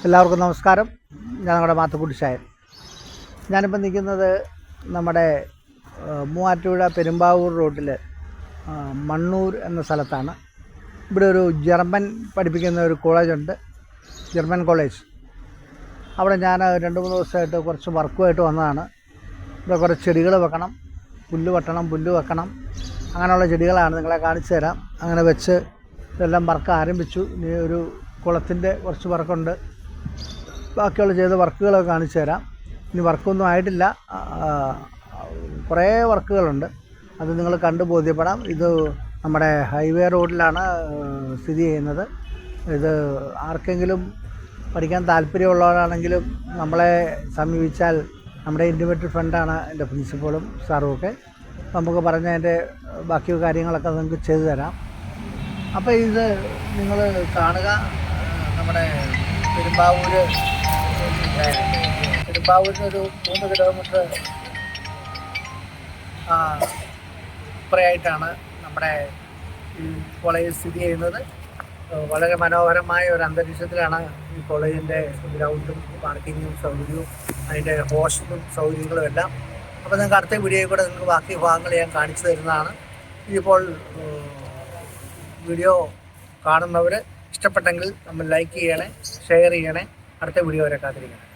എല്ലാവർക്കും നമസ്കാരം. ഞാൻ നമ്മുടെ മാത്തുക്കുട്ടി ഷായൻ. ഞാനിപ്പോൾ നിൽക്കുന്നത് നമ്മുടെ മൂവാറ്റുപുഴ പെരുമ്പാവൂർ റോഡിൽ മണ്ണൂർ എന്ന സ്ഥലത്താണ്. ഇവിടെ ഒരു ജർമ്മൻ പഠിപ്പിക്കുന്ന ഒരു കോളേജുണ്ട്, ജർമ്മൻ കോളേജ്. അവിടെ ഞാൻ 2-3 ദിവസമായിട്ട് കുറച്ച് വർക്കുമായിട്ട് വന്നതാണ്. ഇവിടെ കുറച്ച് ചെടികൾ വെക്കണം, പുല്ല് വെട്ടണം, പുല്ല് വെക്കണം, അങ്ങനെയുള്ള ചെടികളാണ്. നിങ്ങളെ കാണിച്ചു തരാം. അങ്ങനെ വെച്ച് ഇതെല്ലാം വർക്ക് ആരംഭിച്ചു. ഇനി ഒരു കുളത്തിൻ്റെ കുറച്ച് വർക്കുണ്ട്. ബാക്കിയുള്ള ചെയ്ത വർക്കുകളൊക്കെ കാണിച്ചു തരാം. ഇനി വർക്കൊന്നും ആയിട്ടില്ല, കുറേ വർക്കുകളുണ്ട്. അത് നിങ്ങൾ കണ്ട് ബോധ്യപ്പെടാം. ഇത് നമ്മുടെ ഹൈവേ റോഡിലാണ് സ്ഥിതി ചെയ്യുന്നത്. ഇത് ആർക്കെങ്കിലും പഠിക്കാൻ താല്പര്യമുള്ളവരാണെങ്കിലും നമ്മളെ സമീപിച്ചാൽ നമ്മുടെ ഇൻറ്റിമേറ്റ് ഫ്രണ്ടാണ് എൻ്റെ പ്രിൻസിപ്പളും സാറും ഒക്കെ. നമുക്ക് പറഞ്ഞതിൻ്റെ ബാക്കി കാര്യങ്ങളൊക്കെ നിങ്ങൾക്ക് ചെയ്തു തരാം. അപ്പോൾ ഇത് നിങ്ങൾ കാണുക. നമ്മുടെ പെരുമ്പാവൂരിനൊരു 3 കിലോമീറ്റർ ഇപ്പുറയായിട്ടാണ് നമ്മുടെ ഈ കോളേജ് സ്ഥിതി ചെയ്യുന്നത്. വളരെ മനോഹരമായ ഒരു അന്തരീക്ഷത്തിലാണ് ഈ കോളേജിൻ്റെ ഗ്രൗണ്ടും പാർക്കിങ്ങും സൗകര്യവും അതിൻ്റെ ഹോസ്റ്റലും സൗകര്യങ്ങളും എല്ലാം. അപ്പോൾ നിങ്ങൾക്ക് അടുത്ത വീഡിയോയിൽ കൂടെ നിങ്ങൾക്ക് ബാക്കി ഭാഗങ്ങൾ ഞാൻ കാണിച്ചു തരുന്നതാണ്. ഇതിപ്പോൾ വീഡിയോ കാണുന്നവർ ഇഷ്ടപ്പെട്ടെങ്കിൽ നമ്മൾ ലൈക്ക് ചെയ്യണേ, ഷെയർ ചെയ്യണേ. അടുത്ത വീഡിയോ വരെ കാത്തിരിക്കണം.